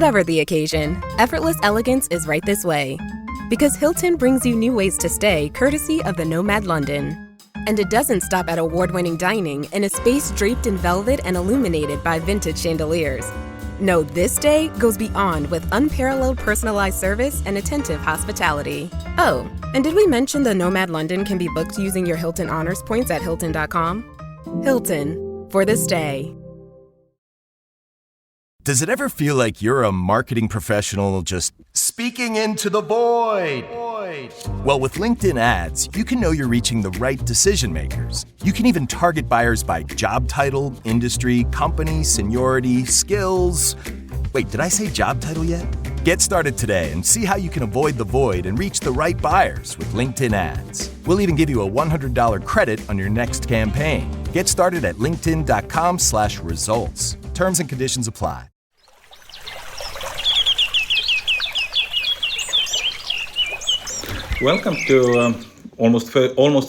Whatever the occasion, effortless elegance is right this way. Because Hilton brings you new ways to stay courtesy of the Nomad London. And it doesn't stop at award-winning dining in a space draped in velvet and illuminated by vintage chandeliers. No, this day goes beyond with unparalleled personalized service and attentive hospitality. Oh, and did we mention the Nomad London can be booked using your Hilton Honors points at Hilton.com? Hilton, for the stay. Does it ever feel like you're a marketing professional just speaking into the void? Well, with LinkedIn ads, you can know you're reaching the right decision makers. You can even target buyers by job title, industry, company, seniority, skills. Wait, did I say job title yet? Get started today and see how you can avoid the void and reach the right buyers with LinkedIn ads. We'll even give you a $100 credit on your next campaign. Get started at linkedin.com/results. Terms and conditions apply. Welcome to almost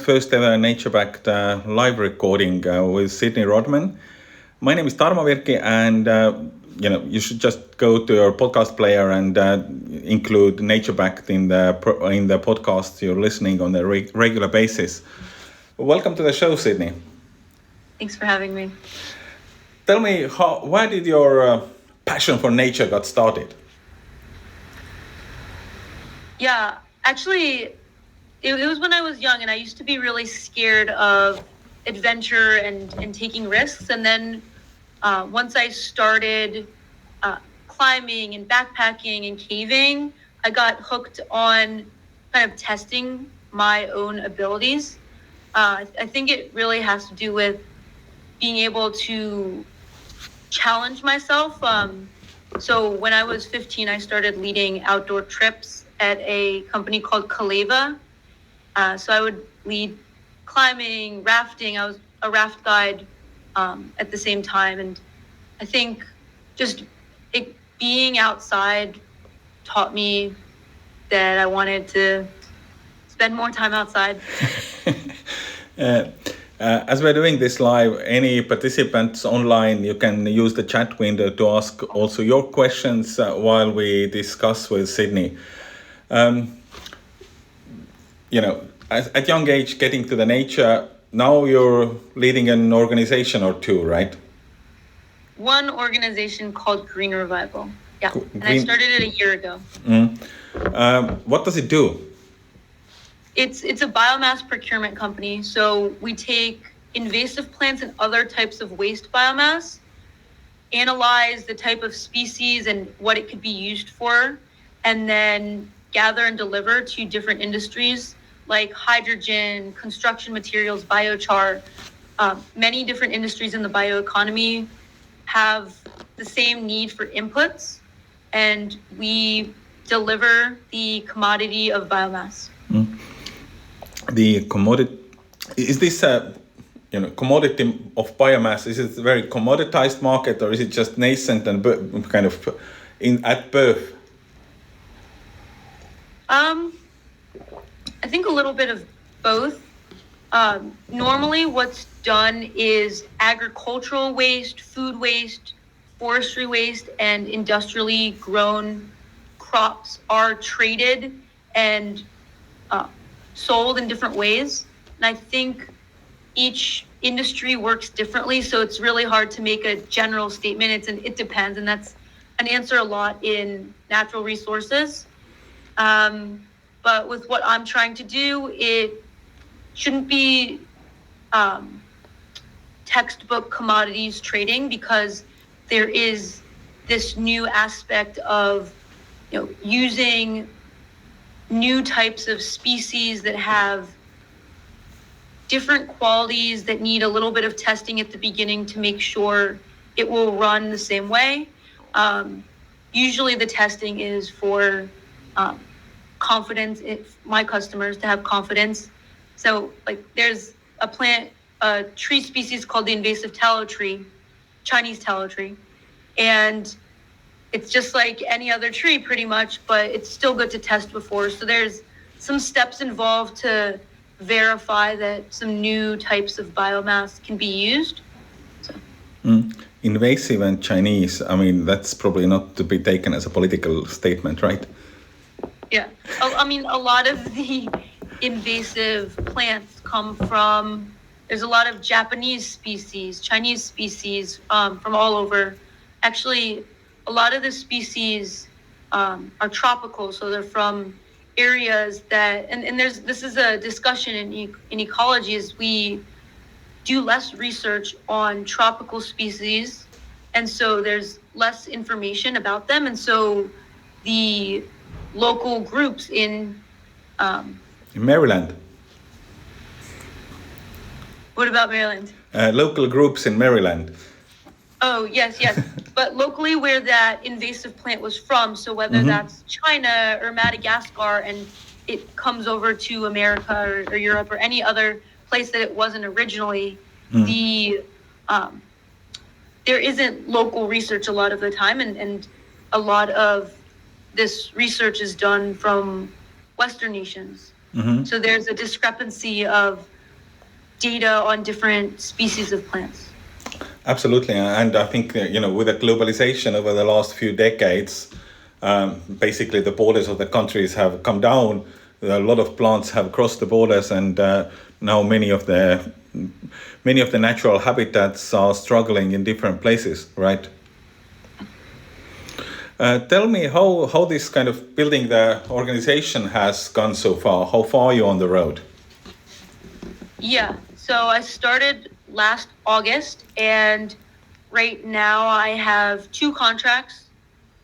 first ever nature-backed live recording with Sydney Rodman. My name is Tarmo Virki, and you should just go to your podcast player and include nature-backed in the podcasts you're listening on a regular basis. Welcome to the show, Sydney. Thanks for having me. Tell me, why did your passion for nature got started? Yeah, actually, it was when I was young, and I used to be really scared of adventure and taking risks. And then once I started climbing and backpacking and caving, I got hooked on kind of testing my own abilities. I think it really has to do with being able to challenge myself. So when I was 15, I started leading outdoor trips at a company called Kaleva. So I would lead climbing, rafting. I was a raft guide at the same time. And I think just being outside taught me that I wanted to spend more time outside. As we're doing this live, any participants online, you can use the chat window to ask also your questions while we discuss with Sydney. At young age, getting to the nature, now you're leading an organization or two, right? One organization called Green Revival. Yeah, and I started it a year ago. What does it do? It's a biomass procurement company. So we take invasive plants and other types of waste biomass, analyze the type of species and what it could be used for, and then gather and deliver to different industries like hydrogen, construction materials, biochar. Many different industries in the bioeconomy have the same need for inputs, and we deliver the commodity of biomass. The commodity, is this commodity of biomass, is it a very commoditized market, or is it just nascent and kind of at birth? I think a little bit of both. Normally what's done is agricultural waste, food waste, forestry waste, and industrially grown crops are traded and sold in different ways. And I think each industry works differently, so it's really hard to make a general statement. It depends, and that's an answer a lot in natural resources. But with what I'm trying to do, it shouldn't be textbook commodities trading, because there is this new aspect of using new types of species that have different qualities that need a little bit of testing at the beginning to make sure it will run the same way. Usually the testing is for confidence, my customers to have confidence. So there's a tree species called the invasive tallow tree, Chinese tallow tree. And it's just like any other tree pretty much, but it's still good to test before. So there's some steps involved to verify that some new types of biomass can be used. So. Invasive and Chinese, I mean, that's probably not to be taken as a political statement, right? Yeah. I mean, a lot of the invasive plants come from, there's a lot of Japanese species, Chinese species from all over. Actually, a lot of the species are tropical, so they're from areas that, and this is a discussion in ecology, is we do less research on tropical species, and so there's less information about them, and so the local groups in Maryland. what about Maryland? Local groups in Maryland. Oh, yes. But locally where that invasive plant was from, so whether that's China or Madagascar, and it comes over to America or Europe or any other place that it wasn't originally, there isn't local research a lot of the time, and a lot of this research is done from Western nations. So there's a discrepancy of data on different species of plants. Absolutely, and I think with the globalization over the last few decades, basically the borders of the countries have come down. A lot of plants have crossed the borders, and now many of the natural habitats are struggling in different places, right? Tell me how this kind of building the organization has gone so far. How far are you on the road? Yeah, so I started last August, and right now I have 2 contracts.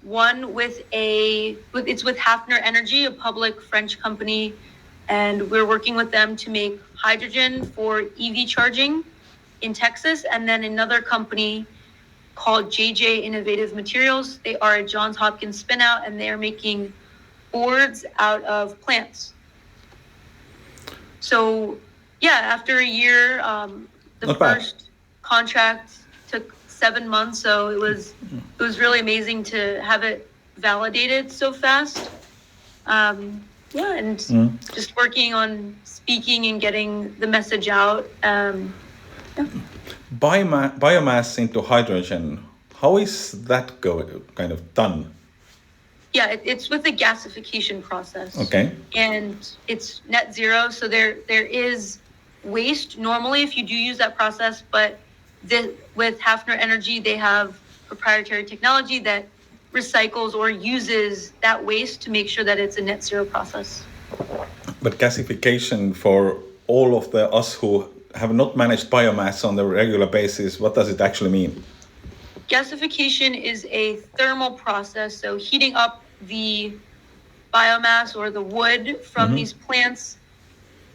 One it's with Hafner Energy, a public French company, and we're working with them to make hydrogen for EV charging in Texas. And then another company called JJ Innovative Materials. They are a Johns Hopkins spinout, and they're making boards out of plants. So yeah, after a year, the first contract took 7 months, so it was really amazing to have it validated so fast. Just working on speaking and getting the message out. Biomass into hydrogen. How is that kind of done? Yeah, it's with the gasification process. Okay. And it's net zero, so there is waste normally if you do use that process, but with Hafner Energy, they have proprietary technology that recycles or uses that waste to make sure that it's a net zero process. But gasification, for all of us who have not managed biomass on a regular basis, what does it actually mean? Gasification is a thermal process, so heating up the biomass or the wood from these plants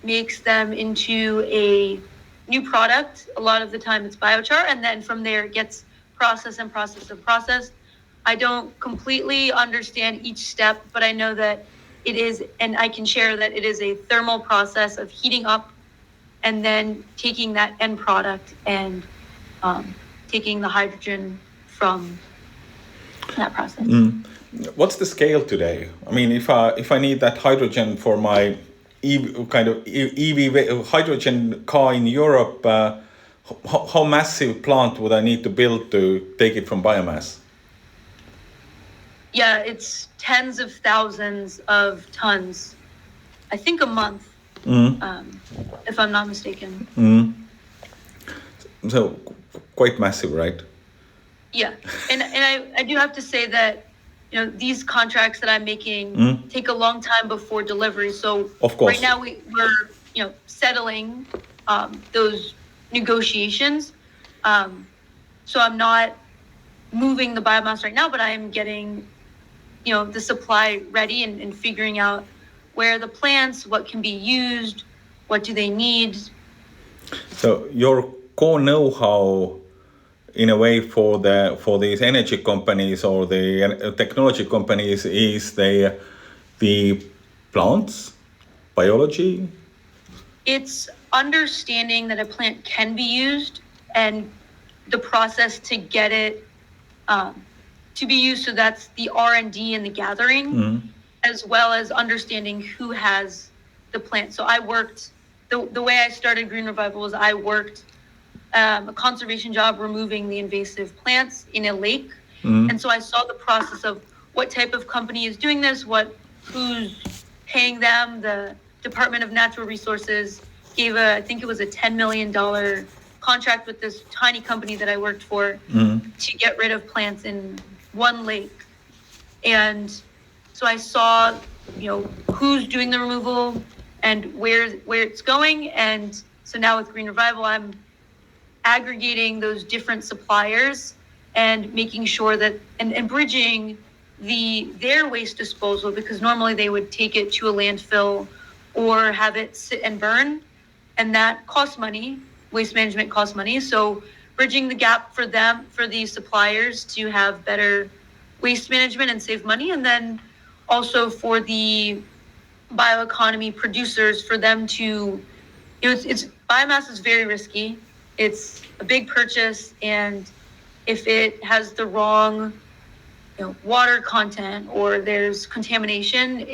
makes them into a new product. A lot of the time it's biochar, and then from there it gets processed. I don't completely understand each step, but I know that it is, and I can share that it is a thermal process of heating up and then taking that end product and taking the hydrogen from that process. What's the scale today? I mean, if I need that hydrogen for my EV hydrogen car in Europe, how massive plant would I need to build to take it from biomass? Yeah, it's tens of thousands of tons. I think a month, if I'm not mistaken. So quite massive, right? Yeah, and I do have to say that these contracts that I'm making take a long time before delivery. So of course, right now we're settling those negotiations. So I'm not moving the biomass right now, but I am getting the supply ready and figuring out where the plants, what can be used, what do they need. So your core know-how, in a way, for these energy companies or the technology companies, is the plants, biology? It's understanding that a plant can be used and the process to get it to be used. So that's the R&D and the gathering, as well as understanding who has the plant. So I worked, the way I started Green Revival was I worked a conservation job removing the invasive plants in a lake. And so I saw the process of what type of company is doing this, who's paying them. The Department of Natural Resources gave I think it was a $10 million contract with this tiny company that I worked for to get rid of plants in one lake. And so I saw, who's doing the removal and where it's going. And so now with Green Revival, I'm aggregating those different suppliers and making sure that and bridging their waste disposal, because normally they would take it to a landfill or have it sit and burn, and that costs money. Waste management costs money. So bridging the gap for them, for these suppliers to have better waste management and save money, and then also for the bioeconomy producers, for them to, it's biomass is very risky. It's a big purchase, and if it has the wrong, water content or there's contamination,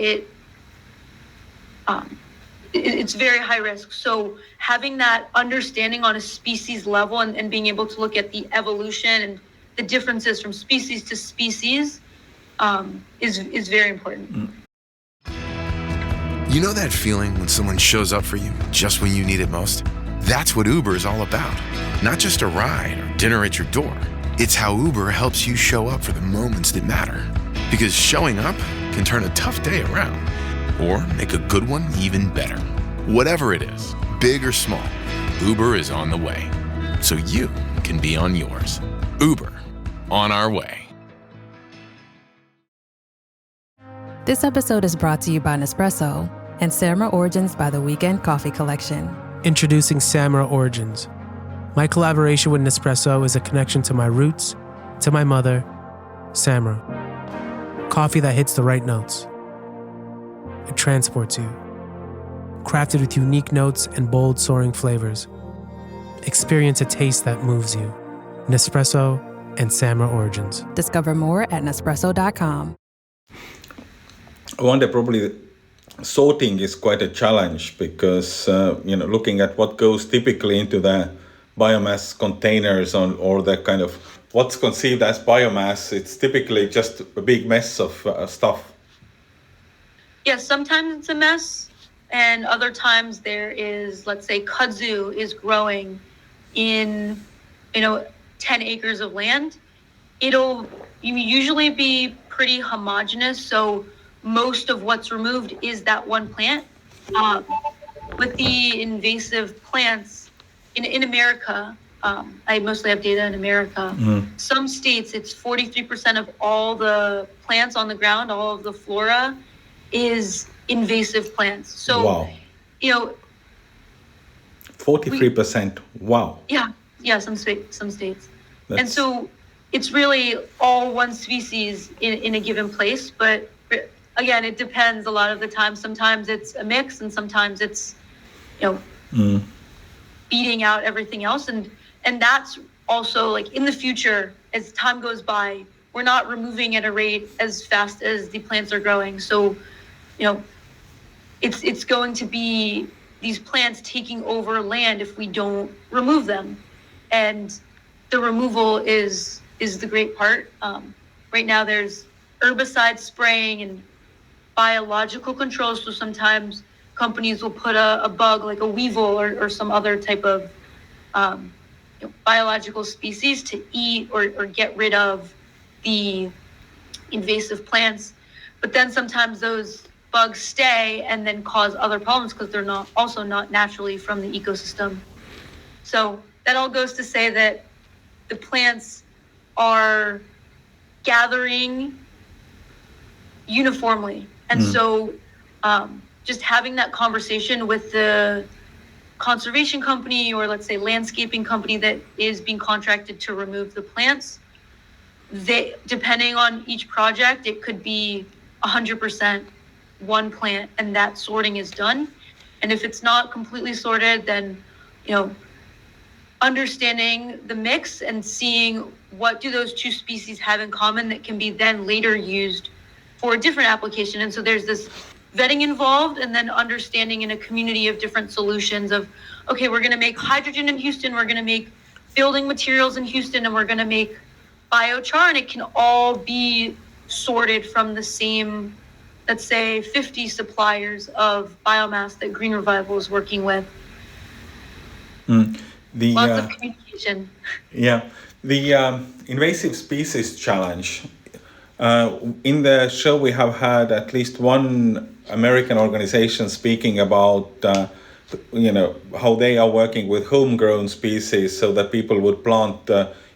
it's very high risk. So having that understanding on a species level and being able to look at the evolution and the differences from species to species is very important. You know that feeling when someone shows up for you just when you need it most? That's what Uber is all about. Not just a ride or dinner at your door. It's how Uber helps you show up for the moments that matter. Because showing up can turn a tough day around or make a good one even better. Whatever it is, big or small, Uber is on the way. So you can be on yours. Uber, on our way. This episode is brought to you by Nespresso and Samra Origins by the Weekend Coffee Collection. Introducing Samra Origins. My collaboration with Nespresso is a connection to my roots, to my mother, Samra. Coffee that hits the right notes. It transports you. Crafted with unique notes and bold, soaring flavors. Experience a taste that moves you. Nespresso and Samra Origins. Discover more at Nespresso.com. I wonder, probably sorting is quite a challenge because, looking at what goes typically into the biomass containers or the kind of what's conceived as biomass, it's typically just a big mess of stuff. Yes, sometimes it's a mess, and other times there is, let's say, kudzu is growing in, 10 acres of land. It'll usually be pretty homogeneous, so most of what's removed is that one plant. With the invasive plants in America, I mostly have data in America. Some states, it's 43% of all the plants on the ground, all of the flora, is invasive plants. So, wow. 43%. Wow. Yeah, some states. And so it's really all one species in a given place. But again, it depends a lot of the time. Sometimes it's a mix, and sometimes it's, beating out everything else. And that's also, like, in the future, as time goes by, we're not removing at a rate as fast as the plants are growing. So, it's going to be these plants taking over land if we don't remove them. And the removal is the great part. Right now there's herbicide spraying and biological controls. So sometimes companies will put a bug like a weevil or some other type of biological species to eat or get rid of the invasive plants. But then sometimes those bugs stay and then cause other problems because they're not naturally from the ecosystem. So that all goes to say that the plants are gathering uniformly. And so just having that conversation with the conservation company or, let's say, landscaping company that is being contracted to remove the plants, depending on each project, it could be 100% one plant and that sorting is done. And if it's not completely sorted, then, understanding the mix and seeing what do those two species have in common that can be then later used for a different application. And so there's this vetting involved, and then understanding in a community of different solutions of, okay, we're going to make hydrogen in Houston, we're going to make building materials in Houston and we're going to make biochar, and it can all be sorted from the same, let's say, 50 suppliers of biomass that Green Revival is working with. Lots of communication. Yeah, the invasive species challenge. In the show, we have had at least one American organization speaking about, how they are working with homegrown species so that people would plant,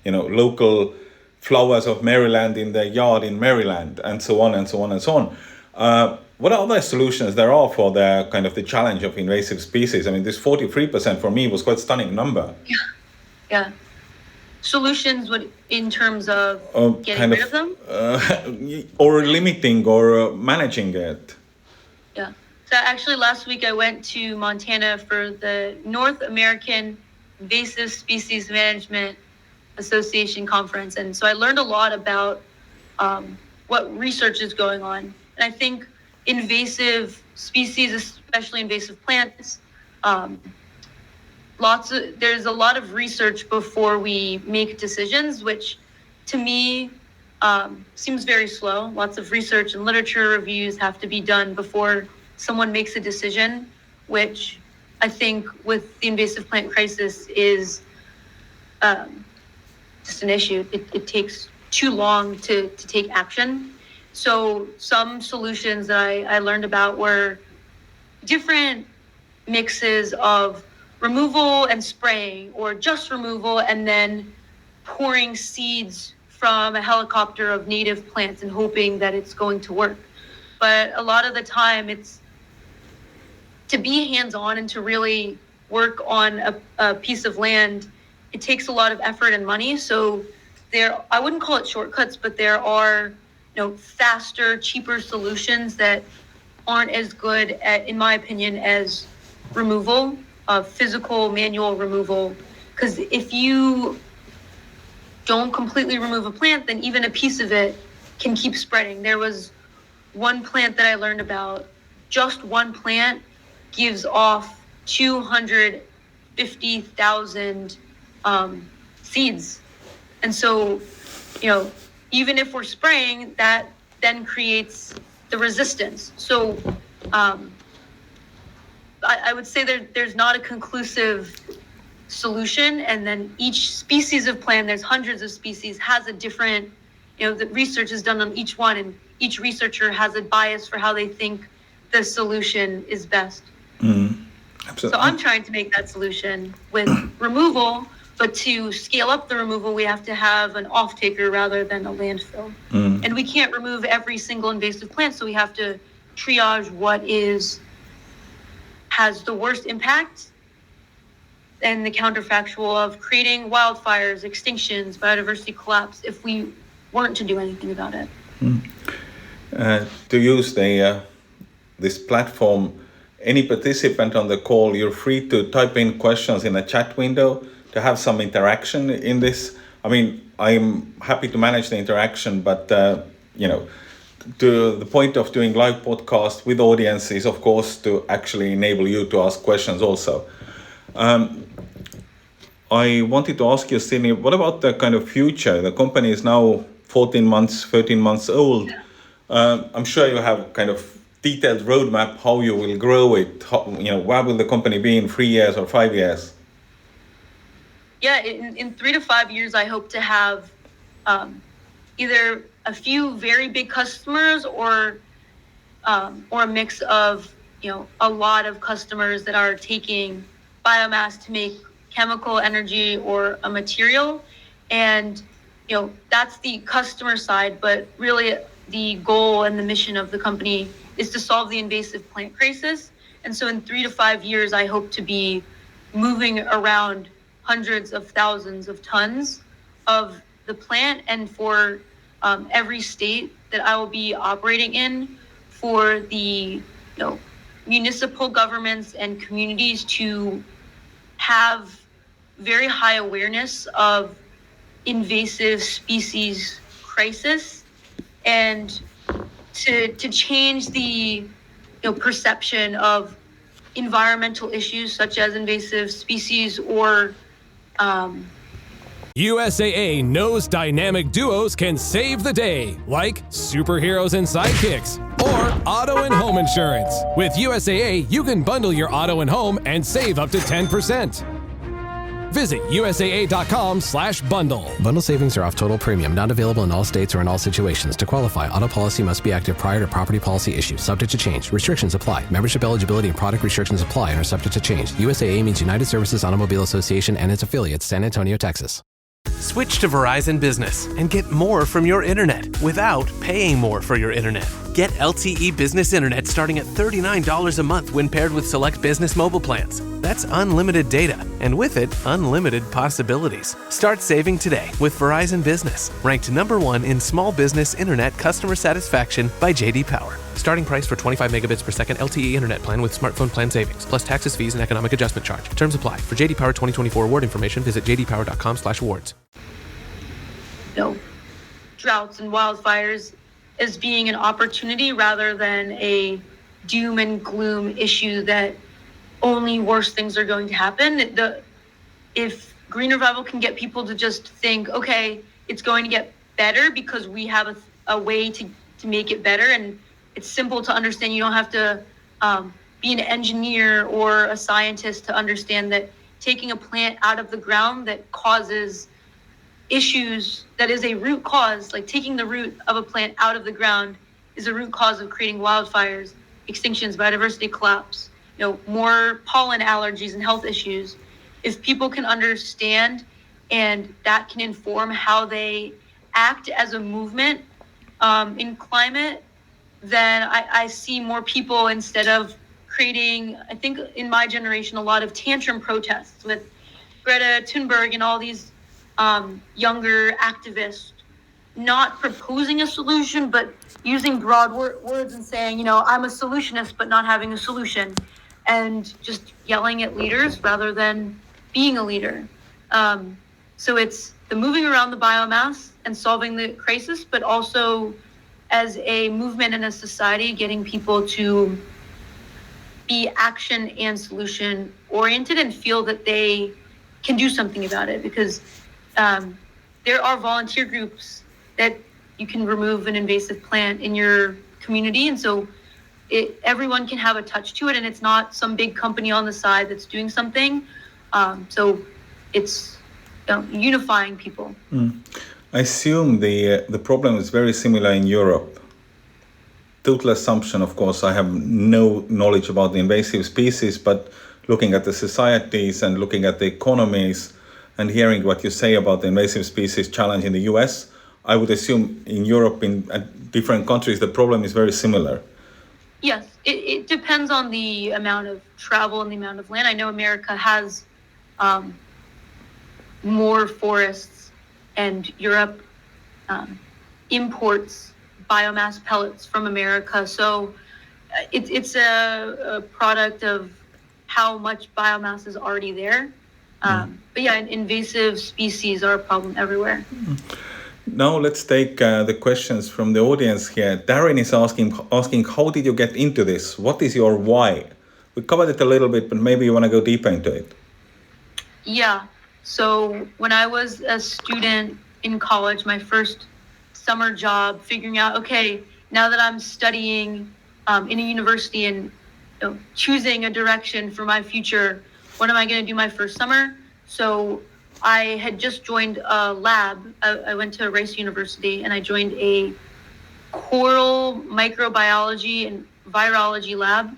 local flowers of Maryland in their yard in Maryland, and so on and so on and so on. What other solutions there are for the kind of the challenge of invasive species? I mean, this 43% for me was quite a stunning number. Yeah. Solutions would, in terms of getting rid of them? Or limiting or managing it. Yeah. So actually last week I went to Montana for the North American Invasive Species Management Association conference. And so I learned a lot about what research is going on. And I think invasive species, especially invasive plants, there's a lot of research before we make decisions, which to me seems very slow. Lots of research and literature reviews have to be done before someone makes a decision, which I think with the invasive plant crisis is just an issue. It takes too long to take action. So some solutions that I learned about were different mixes of removal and spraying, or just removal and then pouring seeds from a helicopter of native plants and hoping that it's going to work. But a lot of the time it's to be hands-on and to really work on a piece of land, it takes a lot of effort and money. So I wouldn't call it shortcuts, but there are, faster, cheaper solutions that aren't as good in my opinion, as removal, physical manual removal. Because if you don't completely remove a plant, then even a piece of it can keep spreading. There was one plant that I learned about, just one plant gives off 250,000 seeds. And so, even if we're spraying, that then creates the resistance. So I would say there's not a conclusive solution. And then each species of plant, there's hundreds of species, has a different, the research is done on each one, and each researcher has a bias for how they think the solution is best. Absolutely. So I'm trying to make that solution with removal, but to scale up the removal, we have to have an off-taker rather than a landfill. And we can't remove every single invasive plant, so we have to triage what has the worst impact, and the counterfactual of creating wildfires, extinctions, biodiversity collapse, if we weren't to do anything about it. To use this platform, any participant on the call, you're free to type in questions in the chat window to have some interaction in this. I mean, I'm happy to manage the interaction, but to the point of doing live podcast with audience is, of course, to actually enable you to ask questions also. I wanted to ask you, Sydney, what about the kind of future? The company is now 13 months old. I'm sure you have kind of detailed roadmap how you will grow it. Where will the company be in 3 years or 5 years? Yeah, in 3 to 5 years, I hope to have either a few very big customers or a mix of, a lot of customers that are taking biomass to make chemical energy or a material. And, that's the customer side, but really the goal and the mission of the company is to solve the invasive plant crisis. And so in 3 to 5 years, I hope to be moving around hundreds of thousands of tons of the plant, and for every state that I will be operating in, for the municipal governments and communities to have very high awareness of invasive species crisis, and to change the perception of environmental issues such as invasive species or USAA knows dynamic duos can save the day, like superheroes and sidekicks, or auto and home insurance. With USAA, you can bundle your auto and home and save up to 10%. Visit USAA.com/bundle. Bundle savings are off total premium, not available in all states or in all situations. To qualify, auto policy must be active prior to property policy issue, subject to change. Restrictions apply. Membership eligibility and product restrictions apply and are subject to change. USAA means United Services Automobile Association and its affiliates, San Antonio, Texas. Switch to Verizon Business and get more from your internet without paying more for your internet. Get LTE Business Internet starting at $39 a month when paired with select business mobile plans. That's unlimited data, and with it, unlimited possibilities. Start saving today with Verizon Business, ranked #1 in small business internet customer satisfaction by J.D. Power. Starting price for 25 megabits per second LTE internet plan with smartphone plan savings, plus taxes, fees, and economic adjustment charge. Terms apply. For J.D. Power 2024 award information, visit jdpower.com/awards. Droughts and wildfires as being an opportunity rather than a doom and gloom issue that only worse things are going to happen. If Green Revival can get people to just think, okay, it's going to get better because we have a way to make it better, and it's simple to understand. You don't have to be an engineer or a scientist to understand that taking a plant out of the ground that causes issues, that is a root cause, like taking the root of a plant out of the ground is a root cause of creating wildfires, extinctions, biodiversity collapse, more pollen allergies and health issues. If people can understand and that can inform how they act as a movement in climate, then I see more people, instead of creating, I think in my generation, a lot of tantrum protests with Greta Thunberg and all these younger activists not proposing a solution, but using broad words and saying, I'm a solutionist, but not having a solution, and just yelling at leaders rather than being a leader. So it's the moving around the biomass and solving the crisis, but also as a movement and a society, getting people to be action and solution oriented and feel that they can do something about it, because there are volunteer groups that you can remove an invasive plant in your community, and so everyone can have a touch to it, and it's not some big company on the side that's doing something. So it's unifying people. I assume the problem is very similar in Europe. Total assumption, of course, I have no knowledge about the invasive species, but looking at the societies and looking at the economies and hearing what you say about the invasive species challenge in the US, I would assume in Europe, in different countries, the problem is very similar. Yes, it depends on the amount of travel and the amount of land. I know America has more forests, and Europe imports biomass pellets from America. So it's a product of how much biomass is already there. But yeah, invasive species are a problem everywhere. Now let's take the questions from the audience here. Darren is asking, how did you get into this? What is your why? We covered it a little bit, but maybe you want to go deeper into it. Yeah. So when I was a student in college, my first summer job, figuring out, okay, now that I'm studying in a university and choosing a direction for my future, what am I going to do my first summer? So I had just joined a lab. I went to Rice University and I joined a coral microbiology and virology lab.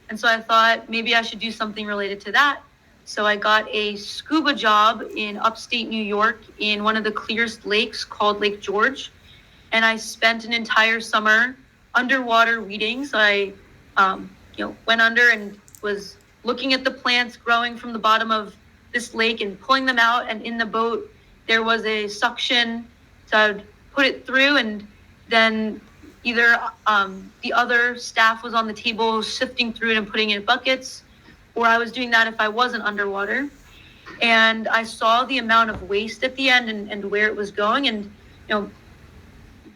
And so I thought maybe I should do something related to that. So I got a scuba job in upstate New York in one of the clearest lakes called Lake George. And I spent an entire summer underwater weeding. So I went under and was looking at the plants growing from the bottom of this lake and pulling them out. And in the boat, there was a suction. So I'd put it through, and then either the other staff was on the table sifting through it and putting it in buckets, or I was doing that if I wasn't underwater. And I saw the amount of waste at the end and where it was going. And,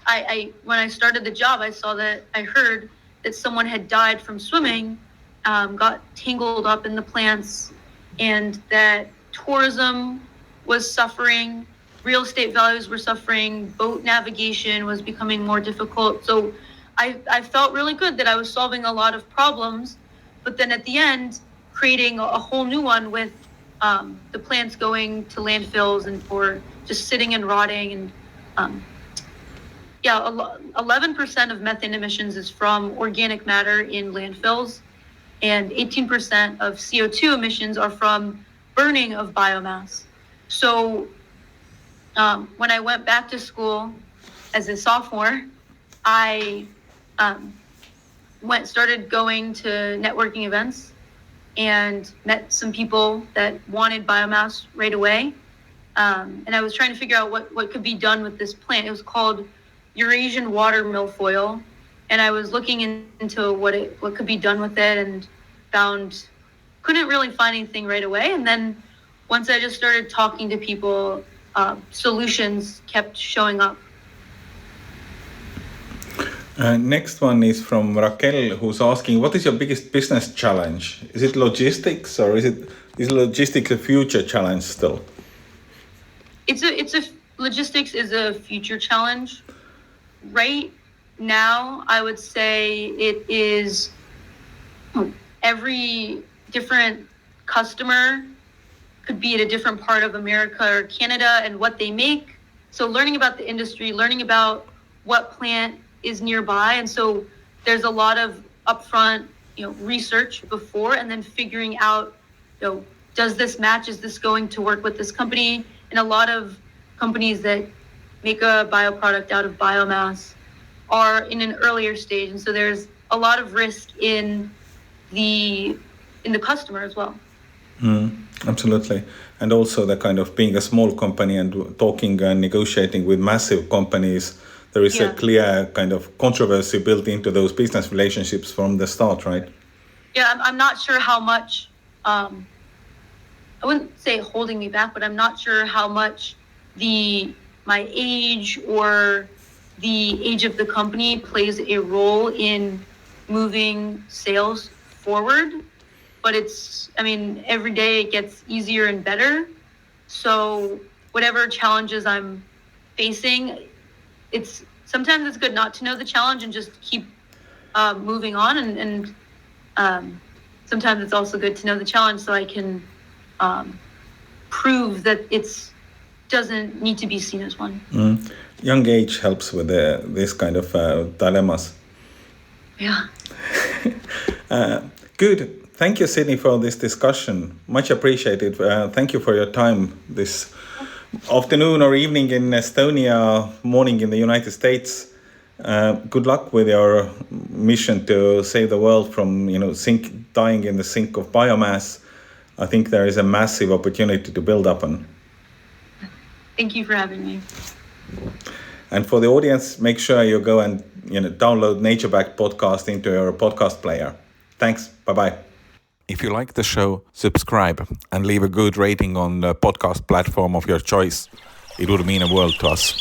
I when I started the job, I heard that someone had died from swimming, got tangled up in the plants, and that tourism was suffering, real estate values were suffering, boat navigation was becoming more difficult. So I felt really good that I was solving a lot of problems, but then at the end, creating a whole new one with the plants going to landfills and or just sitting and rotting. And 11% of methane emissions is from organic matter in landfills, and 18% of CO2 emissions are from burning of biomass. So when I went back to school as a sophomore, I started going to networking events and met some people that wanted biomass right away. And I was trying to figure out what could be done with this plant. It was called Eurasian water milfoil. And I was looking into what could be done with it and couldn't really find anything right away. And then once I just started talking to people, solutions kept showing up. Next one is from Raquel, who's asking, what is your biggest business challenge? Is it logistics, or is logistics a future challenge still? Logistics is a future challenge. Right now, I would say it is every different customer could be at a different part of America or Canada and what they make. So learning about the industry, learning about what plant is nearby. And so there's a lot of upfront, research before, and then figuring out, does this match? Is this going to work with this company? And a lot of companies that make a bioproduct out of biomass are in an earlier stage. And so there's a lot of risk in the customer as well. Absolutely. And also the kind of being a small company and talking and negotiating with massive companies, there is a clear kind of controversy built into those business relationships from the start, right? Yeah, I'm not sure how much, I wouldn't say holding me back, but I'm not sure how much my age or the age of the company plays a role in moving sales forward. But every day it gets easier and better. So whatever challenges I'm facing, sometimes it's good not to know the challenge and just keep moving on. And sometimes it's also good to know the challenge so I can prove that it doesn't need to be seen as one. Young age helps with this kind of dilemmas. Yeah. Good. Thank you, Sydney, for this discussion. Much appreciated. Thank you for your time this afternoon or evening in Estonia, morning in the United States. Good luck with your mission to save the world from, dying in the sink of biomass. I think there is a massive opportunity to build up on. Thank you for having me. And for the audience, make sure you go and download NatureBacked podcast into your podcast player. Thanks. Bye-bye. If you like the show, subscribe and leave a good rating on the podcast platform of your choice. It would mean a world to us.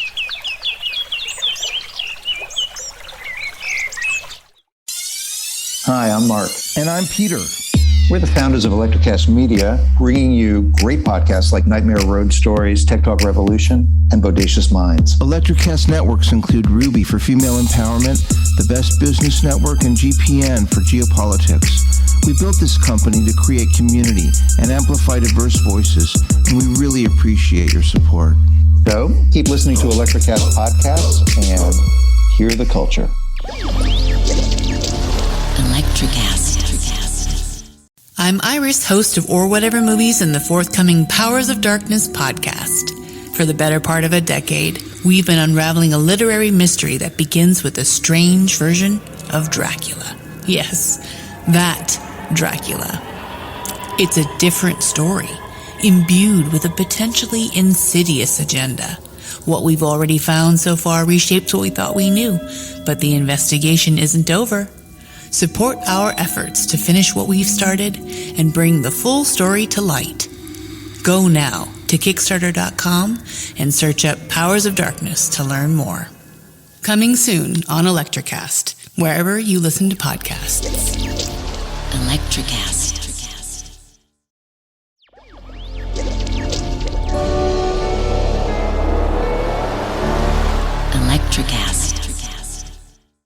Hi, I'm Mark. And I'm Peter. We're the founders of Electrocast Media, bringing you great podcasts like Nightmare Road Stories, Tech Talk Revolution, and Bodacious Minds. Electrocast networks include Ruby for female empowerment, the Best Business Network, and GPN for geopolitics. We built this company to create community and amplify diverse voices, and we really appreciate your support. So, keep listening to Electrocast podcasts and hear the culture. Electrocast. I'm Iris, host of Or Whatever Movies and the forthcoming Powers of Darkness podcast. For the better part of a decade, we've been unraveling a literary mystery that begins with a strange version of Dracula. Yes, that Dracula. It's a different story, imbued with a potentially insidious agenda. What we've already found so far reshapes what we thought we knew, but the investigation isn't over. Support our efforts to finish what we've started and bring the full story to light. Go now to Kickstarter.com and search up Powers of Darkness to learn more. Coming soon on Electrocast, wherever you listen to podcasts. Electrocast. Electricast.